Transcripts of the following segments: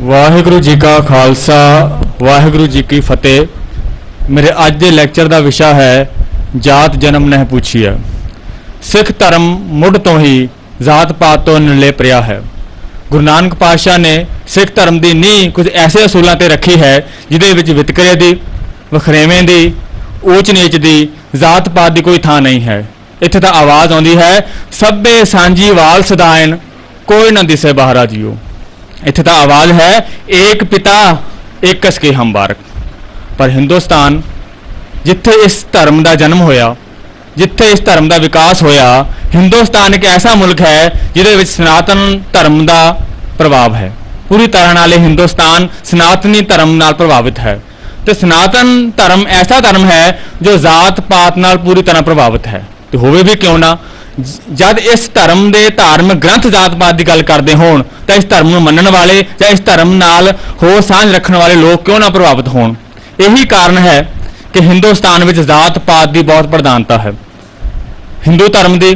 वाहिगुरु जी का खालसा वाहिगुरु जी की फतेह। मेरे अज के लैक्चर का विषय है जात जन्म नहीं पूछी है। सिख धर्म मुढ़ तो ही जात पात तो निरले परिया है। गुरु नानक पातशाह ने सिख धर्म की नींह कुछ ऐसे असूलों पर रखी है जिहदे विच वितकरे की, वखरेवें की, ऊच नीच की, जात पात की कोई थां नहीं है। इत्थे तां आवाज़ आउंदी है सभे सांझी वाल सदायन कोई न दिसे बाहरा जियो। इत्थे तां आवाज़ है एक पिता एक कस के हम बारक। पर हिंदुस्तान जिथे इस धर्म का जन्म होया, जिथे इस धर्म का विकास होया, हिंदुस्तान एक ऐसा मुल्क है जिहदे विच सनातन धर्म का प्रभाव है। पूरी तरह नाल हिंदुस्तान सनातनी धर्म नाल प्रभावित है। तो सनातन धर्म ऐसा धर्म है जो जात पात नाल पूरी तरह प्रभावित है। तो होवे भी क्यों ना, जब इस धर्म के धार्मिक ग्रंथ जात पात की गल करते होण तो इस धर्म नूं मनण वाले या इस धर्म नाल होर सांझ रखने वाले लोग क्यों ना प्रभावित होण। यही कारण है कि हिंदुस्तान में जात पात की बहुत प्रधानता है। हिंदू धर्म की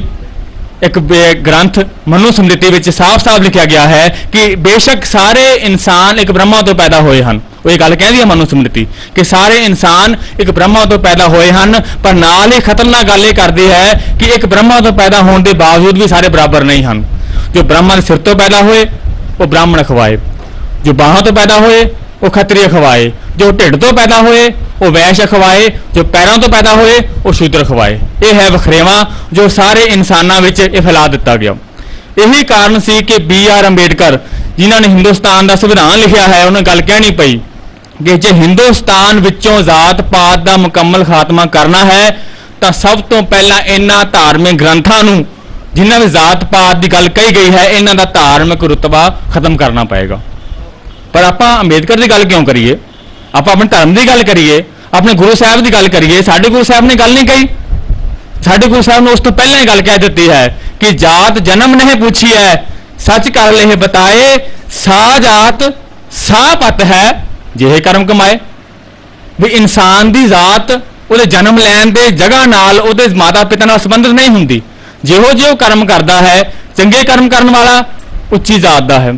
एक ग्रंथ मनु स्मृति में साफ साफ लिखा गया है कि बेशक सारे इंसान एक ब्रह्मा तो पैदा होए हैं। वो ये गल कहती है मनु स्मृति कि सारे इंसान एक ब्रह्मा तो पैदा होए हैं, पर नाल ही खतरनाक गल ये करती है कि एक ब्रह्मा तो पैदा होने के बावजूद भी सारे बराबर नहीं हैं। जो ब्रह्मा के सिर तो पैदा होए वो ब्राह्मण खवाए, जो बाहों तो पैदा होए वो खत्रिय खवाए, जो ढिड तो पैदा होए वो वैश्य खवाए, जो पैरों तो पैदा होए वो शूद्र खवाए। ये है वखरेवा जो सारे इंसानों में फैला दिता गया। यही कारण सी कि BR अंबेडकर जिन्होंने हिंदुस्तान का संविधान लिखा है उन्हें गल कहनी पई कि जे हिंदुस्तान विचों जात पात का मुकम्मल खात्मा करना है तो सब तो पहला इन्हां धार्मिक ग्रंथां नूं जिन्हां में जात पात की गल कही गई है इन्हां दा धार्मिक रुतबा खत्म करना पएगा। पर आपां अंबेडकर की गल क्यों करिए, आप अपने धर्म की गल करिए, अपने गुरु साहब की गल करिए। साडे गुरु साहब ने गल नहीं कही। साडे गुरु साहब ने उस तो पहले ही गल कह दी है कि जात जन्म नहीं पूछी है, सच कर ले बताए सा जात सा पत है जिहे कर्म कमाए। भी इंसान की जात वो जन्म लैन के जगह नाल उहदे माता पिता नाल संबंधित नहीं हुंदी। जिहो जिहो कर्म करता है, चंगे कर्म करने वाला उच्ची जात का है,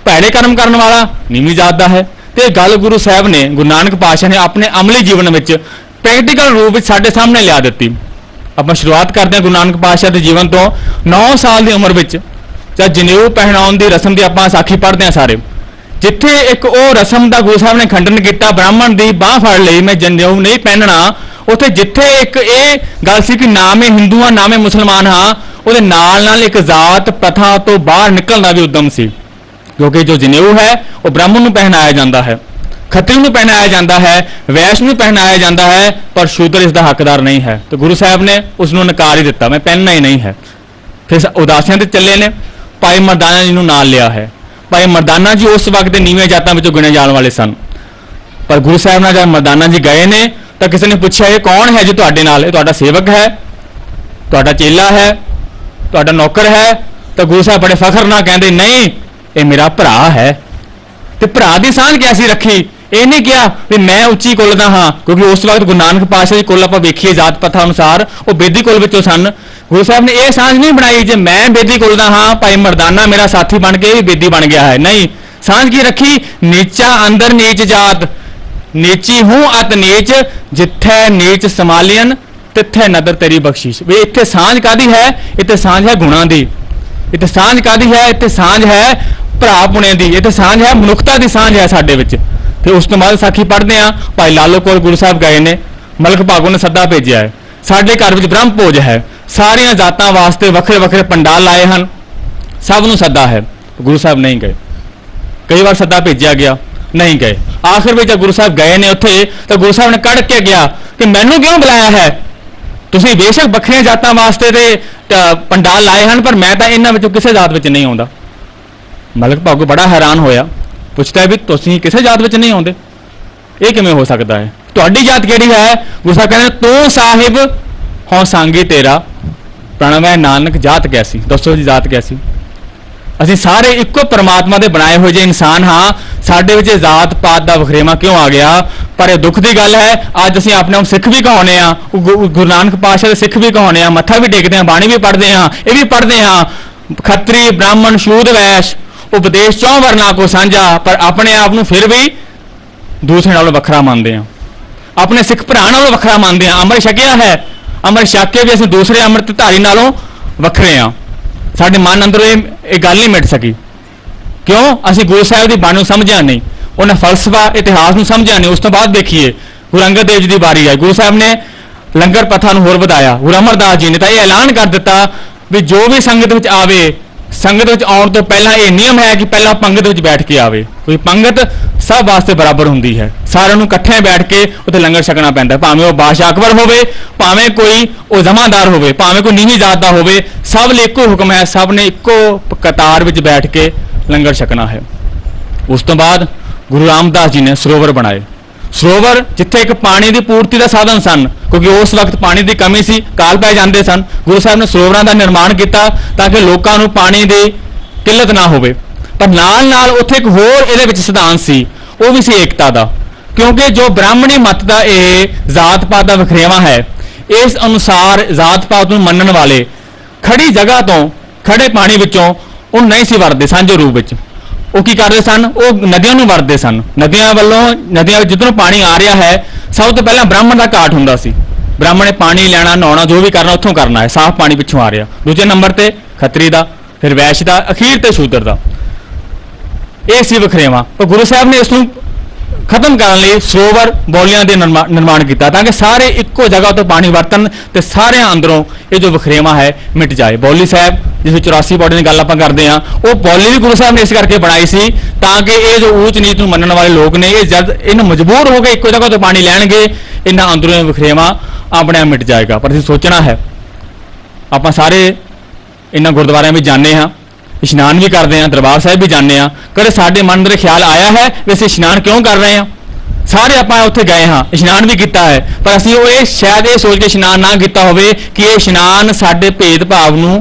भैड़े कर्म करने वाला नीवी जात का है। तो गल गुरु साहब ने, गुरु नानक पातशाह ने अपने अमली जीवन में प्रैक्टिकल रूप में साडे सामने लिया दी। आप शुरुआत करते हैं गुरु नानक पातशाह के जीवन तो 9 साल की उम्र में जब जनेऊ पहनाउण की रस्म की आप साखी पढ़ते हैं सारे, जिथे एक वो रस्म का गुरु साहब ने खंडन किया ब्राह्मण की बांह फड़ ली मैं जनेऊ नहीं पहनना, उत्थे जिथे एक ये गल सी कि ना मैं हिंदू हाँ ना मैं मुसलमान हाँ, वो नाल एक जात प्रथा तो बाहर निकलने का भी उद्यम सी। क्योंकि जो जनेऊ है वो ब्राह्मण को पहनाया जाता है, खत्री को पहनाया जाता है, वैश्य को पहनाया जाता है, पर शूद्र इसका हकदार नहीं है। तो गुरु साहब ने उसको नकार ही दिता, मैं पहनना ही नहीं है। फिर उदासियां चले ने भाई मरदाना जी को नाल लिया है। भाई मरदाना जी उस वक्त नीवें जातों में गिने जाने वाले सन। पर गुरु साहब ने जब मरदाना जी गए ने तो किसी ने पूछा ये कौन है जो तुहाडे नाल, ये तुहाडा सेवक है, तुहाडा चेला है, तुहाडा नौकर है। तो गुरु साहब बड़े फखर नाल कहते नहीं ये मेरा भरा है। तो भरा की सांझ कैसी रखी, ये नहीं किया भी मैं उच्ची कुल का हाँ, क्योंकि उस वक्त गुरु नानक पातशाह की कुल आप वेखिए जात प्रथा अनुसार वो बेदी कुल विचों सन। गुरु साहब ने यह सांझ नहीं बनाई जे मैं बेदी कुल का हाँ, भाई मरदाना मेरा साथी बन के भी बेदी बन गया है। नहीं, सांझ की रखी नीचा अंदर नीच जात, नीची हूं अत नीच, जिथे नीच समालियन तिथे नदर तेरी बख्शीश। वे इत्थे सांझ कादी है, इत्थे सांझ है गुणा दी, इत्थे सांझ कादी है, इत्थे सांझ है भरा पुणे दी, इत्थे सांझ है मनुखता की सांझ है साडे विच। फिर उस तो बाद साखी पढ़ते हैं भाई लालो कोल गुरु साहब गए ने, मलक भागो ने सदा भेजा है, साडे घर विच ब्रह्म भोज है, सारिया जातां वास्ते वखरे वखरे पंडाल लाए हैं, सब नूं सदा है। गुरु साहब नहीं गए, कई बार सदा भेजा गया नहीं गए। आखिर में जब गुरु साहब गए ने उत्थे तो गुरु साहब ने कड़ के गया कि मैनू क्यों बुलाया है, तुसीं बेशक बखरिया जातां वास्ते ते पंडाल लाए हैं पर मैं तो इन्हां विचों किसी जात विच नहीं आउंदा। मलक भागो बड़ा हैरान होया, पुछता है भी तुसीं किसी जात विच नहीं आउंदे, ये किवें हो सकता है, तुहाडी जात किहड़ी है। गुरु साहब कहंदे तू साहिब हों सांगी तेरा प्रणवै नानक जात कैसी। दसो जी जात कैसी, असीं सारे इक्को परमात्मा के बनाए हुए जो इंसान हाँ, साडे विच जात पात का वखरेवा क्यों आ गया। पर यह दुख की गल है अज असीं अपने सिख भी कहाने आ, गुरु नानक पातशाह सिख भी कहाने आ, मत्था भी टेकते हैं, बाणी भी पढ़ते हैं, ये भी पढ़ते हैं खत्री ब्राह्मण शूद्र वैश्य, उपदेश चौं वरना को साझा, पर अपने आप ਨੂੰ फिर भी दूसरे नालों ਵੱਖਰਾ ਮੰਨਦੇ ਹਾਂ, अपने सिख ਭਰਾ ਨਾਲੋਂ ਵੱਖਰਾ ਮੰਨਦੇ ਹਾਂ। ਅੰਮ੍ਰਿਤ ਛਕਿਆ ਹੈ, ਅੰਮ੍ਰਿਤ ਛਕ ਕੇ ਵੀ ਅਸੀਂ ਦੂਸਰੇ ਅੰਮ੍ਰਿਤ ਧਾਰੀ ਨਾਲੋਂ ਵੱਖਰੇ ਹਾਂ। ਸਾਡੇ ਮਨ ਅੰਦਰੋਂ ਇਹ ਗੱਲ ਨਹੀਂ ਮਿਟ ਸਕੀ। क्यों? ਅਸੀਂ गुरु साहब की बाणी ਨੂੰ ਸਮਝਿਆ नहीं, उन्हें फलसफा इतिहास ਨੂੰ ਸਮਝਿਆ नहीं। उस तो बाद देखिए गुरु अंगद देव जी की बारी आई, गुरु साहब ने लंगर प्रथा ਨੂੰ ਹੋਰ ਵਧਾਇਆ। गुरु अमरदास जी ने तो यह ऐलान कर दिता भी जो भी संगत ਵਿੱਚ आवे, संगत ਵਿੱਚ ਆਉਣ ਤੋਂ ਪਹਿਲਾਂ ਇਹ ਨਿਯਮ ਹੈ कि ਪਹਿਲਾਂ पंगत ਵਿੱਚ बैठ के आवे। कोई पंगत सब वास्ते बराबर ਹੁੰਦੀ है, ਸਾਰਿਆਂ ਨੂੰ ਇਕੱਠੇ बैठ के ਉੱਥੇ लंगर ਛਕਣਾ ਪੈਂਦਾ, ਭਾਵੇਂ ਉਹ ਬਾਦਸ਼ਾਹ ਅਕਬਰ ਹੋਵੇ, ਭਾਵੇਂ ਕੋਈ ਉਹ ਜ਼ਮਾਦਾਰ ਹੋਵੇ, ਭਾਵੇਂ ਕੋਈ ਨੀਵੀਂ ਜਾਤ ਦਾ ਹੋਵੇ, ਸਭ ਲਈ ਇੱਕੋ ਹੁਕਮ ਹੈ, ਸਭ ਨੇ ਇੱਕੋ ਕਤਾਰ ਵਿੱਚ बैठ के लंगर छकना है। उस तो बाद गुरु रामदास जी ने सरोवर बनाए। सरोवर जिथे एक पानी की पूर्ति का साधन सन, क्योंकि उस वक्त पानी की कमी सी, काल पै जाते सन। गुरु साहब ने सरोवरों का निर्माण किया ताकि लोगों को पानी की किल्लत ना हो। पर नाल नाल उत्थे एक होर इहदे विच सिद्धांत सी, वो भी सी एकता का। क्योंकि जो ब्राह्मणी मत का यह जात पात का वखरेवा है, इस अनुसार जात पात नूं मनण वाले खड़ी जगह तो खड़े पानी विचों ਉਹ नहीं सी वरते साझे रूप में। वो की करते सन, वो नदियों में वरते सन। नदियां वालों नदियां जिधरों पानी आ रहा है, सब तो पहला ब्राह्मण का घाट हुंदा सी। ब्राह्मण ने पानी लैना, नहाना, जो भी करना उत्थों करना है, साफ पानी पिछों आ रहा। दूजे नंबर ते खत्री का, फिर वैश्य का, अखीर ते शूद्र का। यह सी वखरेवा। तो गुरु साहब ने इसनूं खत्म करने लिए सरोवर बौलियां दे निर्माण किया ताकि सारे इक्को जगह तो पानी वरतन ते सारे अंदरों ये जो वखरेवा है मिट जाए। बौली साहब जिस 84 बौली की गल आपां करते हैं, वो बौली भी गुरु साहब ने इस करके बनाई सी ताकि ये जो ऊच नीच नूं मनण वाले लोग ने, ये जब इन मजबूर हो गए इक्को जगह तो पानी लैणगे, इन्हां अंदरों वखरेवा अपने आप मिट जाएगा। पर असीं सोचना है, आपां सारे इन्हां गुरुद्वारियां में जाने हाँ, इशनान भी करते हैं, दरबार साहिब भी जाने हाँ। कदे साडे मन अंदर ख्याल आया है वैसे इशनान क्यों कर रहे हैं? सारे आपां उत्थे गए हाँ, इशनान भी किया है, पर असीं वो शायद ये सोच के इशनान ना किया होवे कि ये इशनान साडे भेदभाव नूं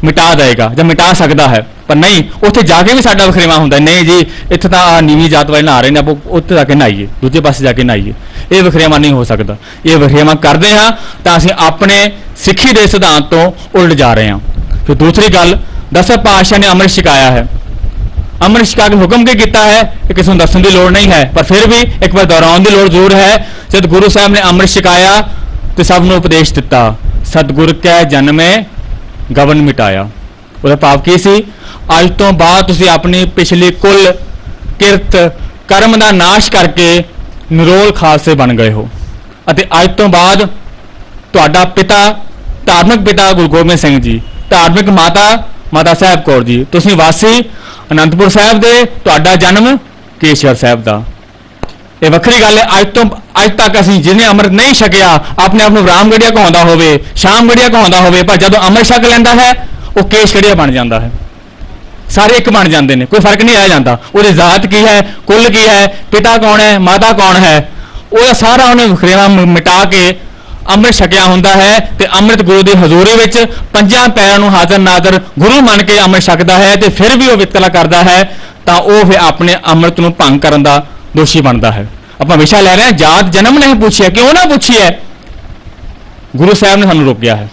मिटा देगा ਜਾਂ मिटा सकता है। पर नहीं, उत्थे जाके भी साडा वखरेवा हुंदा नहीं जी, इत्थे तां नीवीं जात वाले नहा रहे ने, आप उत्थे जाके नहाइए, दूजे पासे जाके नहाइए। ये वखरेवा नहीं हो सकता। ये वखरेवा करते हाँ तां असीं अपने सिੱਖੀ ਦੇ सिद्धांत तो उलट जा रहे हैं। फिर दूसरी गल, दसवें पातशाह ने अमृत छकाया है। अमृत छका के हुक्म क्या किया है कि किसी को दसन की लोड़ नहीं है, पर फिर भी एक बार दोहराउण की लोड़ जरूर है। जब गुरु साहब ने अमृत छकाया तो सबनों उपदेश दिता, सतगुर कै जन्मे गवन मिटाया। ਉਹਦਾ ਭਾਵ ਕੀ ਸੀ? ਅੱਜ ਤੋਂ ਬਾਅਦ ਤੁਸੀਂ ਆਪਣੀ ਪਿਛਲੀ ਕੁੱਲ ਕਿਰਤ ਕਰਮ ਦਾ ਨਾਸ਼ ਕਰਕੇ ਨਿਰੋਲ ਖਾਲਸੇ ਬਣ ਗਏ ਹੋ, ਅਤੇ ਅੱਜ ਤੋਂ ਬਾਅਦ ਤੁਹਾਡਾ ਪਿਤਾ ਧਾਰਮਿਕ ਪਿਤਾ ਗੁਰੂ ਗੋਬਿੰਦ ਸਿੰਘ ਜੀ, ਧਾਰਮਿਕ ਮਾਤਾ ਸਾਹਿਬ ਕੌਰ ਜੀ, ਤੁਸੀਂ ਵਾਸੀ ਅਨੰਦਪੁਰ ਸਾਹਿਬ ਦੇ, ਤੁਹਾਡਾ ਜਨਮ ਕੇਸ਼ਗੜ੍ਹ ਸਾਹਿਬ ਦਾ। ਇਹ ਵੱਖਰੀ ਗੱਲ ਹੈ। ਅੱਜ ਤੱਕ ਅਸੀਂ ਜਿਹਨੇ ਅੰਮ੍ਰਿਤ ਨਹੀਂ ਛਕਿਆ, ਆਪਣੇ ਆਪ ਨੂੰ ਰਾਮਗੜੀਆ ਕਹਾਉਂਦਾ ਹੋਵੇ, ਸ਼ਾਮਗੜੀਆ ਕਹਾਉਂਦਾ ਹੋਵੇ, ਪਰ ਜਦੋਂ ਅੰਮ੍ਰਿਤ ਛਕ ਲੈਂਦਾ ਹੈ ਉਹ ਕੇਸ਼ਗੜ੍ਹੀਆ ਬਣ ਜਾਂਦਾ ਹੈ। ਸਾਰੇ ਇੱਕ ਬਣ ਜਾਂਦੇ ਨੇ, ਕੋਈ ਫਰਕ ਨਹੀਂ ਰਹਿ ਜਾਂਦਾ। ਉਹਦੀ ਜ਼ਾਤ ਕੀ ਹੈ, ਕੁੱਲ ਕੀ ਹੈ, ਪਿਤਾ ਕੌਣ ਹੈ, ਮਾਤਾ ਕੌਣ ਹੈ, ਉਹਦਾ ਸਾਰਾ ਉਹਨੇ ਵਖਰੇਵਾ ਮਿਟਾ ਕੇ ਅੰਮ੍ਰਿਤ ਛਕਿਆ ਹੁੰਦਾ ਹੈ। ਤੇ ਅੰਮ੍ਰਿਤ ਗੁਰੂ ਦੀ ਹਜ਼ੂਰੀ ਵਿੱਚ ਪੰਜਾਂ ਪੈਰਾਂ ਨੂੰ ਹਾਜ਼ਰ ਨਾਜ਼ਰ ਗੁਰੂ ਮੰਨ ਕੇ ਅੰਮ੍ਰਿਤ ਛਕਦਾ ਹੈ, ਤੇ ਫਿਰ ਵੀ ਉਹ ਵਿਤਕਰਾ ਕਰਦਾ ਹੈ ਤਾਂ ਉਹ ਫਿਰ ਆਪਣੇ ਅੰਮ੍ਰਿਤ ਨੂੰ ਭੰਗ ਕਰਨ ਦਾ ਦੋਸ਼ੀ ਬਣਦਾ ਹੈ। ਆਪਾਂ ਵਿਸ਼ਾ ਲੈ ਰਹੇ ਹਾਂ, ਜਾਤ ਜਨਮ ਨਹੀਂ ਪੁੱਛਿਆ, ਕਿਉਂ ਨਾ ਪੁੱਛਿਆ? ਗੁਰੂ ਸਾਹਿਬ ਨੇ ਸਾਨੂੰ ਰੋਕਿਆ ਹੈ।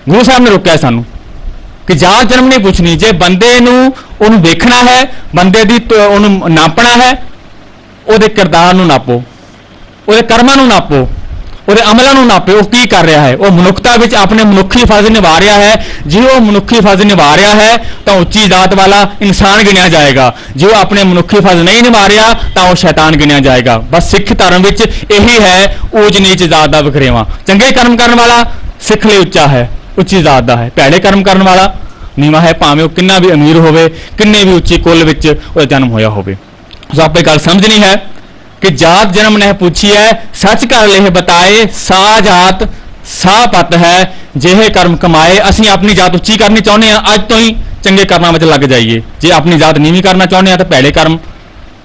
गुरु साहब ने रोकया सानू कि जात जन्म नहीं पूछनी। जे बंदे नूं देखना है, बंदे दी उहनूं नापना है, उहदे किरदार नूं नापो, उहदे कर्मां नूं नापो, उहदे अमलां नूं नापो। वो की कर रहा है? वो मनुखता विच अपने मनुखी फर्ज निभा रहा है। जे वो मनुखी फर्ज निभा रहा है तो उच्ची जात वाला इंसान गिनिया जाएगा। जे वो अपने मनुखी फर्ज नहीं निभा रहा तो वो शैतान गिनिया जाएगा। बस सिख धर्म विच यही है ऊच नीच जात दा वखरेवा। चंगे कर्म करने वाला सिख लई उच्चा है, उच्ची जात दा है। भैड़े कर्म करने वाला नीवा है, भावें वो किन्ना भी अमीर होवे, किन्ने भी उच्ची कुल विच उहदा जन्म होया होवे। सो आपे गल समझनी है कि जात जन्म ने पूछी है, सच कर लेह बताए, सा जात सा पत है, जेहे कर्म कमाए। असीं अपनी जात उच्ची करनी चाहुंदे हां, अज तो ही चंगे कर्मां विच लग जाइए। जे अपनी जात नीवीं करना चाहुंदे हां तो भैड़े कर्म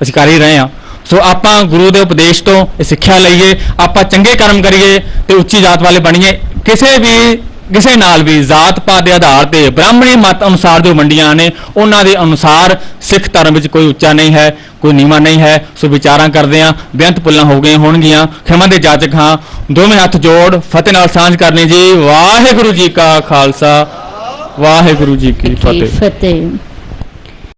असीं कर ही रहे हां। सो आपां गुरु दे उपदेश तो सिੱਖਿਆ लईए, आपां चंगे कर्म करिए ते उच्ची जात वाले बणीए। किसी नाल भी जात पात के आधार पर ब्राह्मणी मत अनुसार जो मंडियां ने उन्हां दे अनुसार सिख धर्म में कोई उच्चा नहीं है, कोई नीवा नहीं है। सो विचारां करदे हां, बेअंत भुल्लां हो गई होणगीਆਂ। खिमा दे जाचक हां, दोवें हथ जोड़ फतेह नाल सांझ करनी जी। वाहिगुरू जी का खालसा ਵਾਹਿਗੁਰੂ ਜੀ ਕੀ ਕੀ ਫਤਿਹ। ਫਤਿਹ।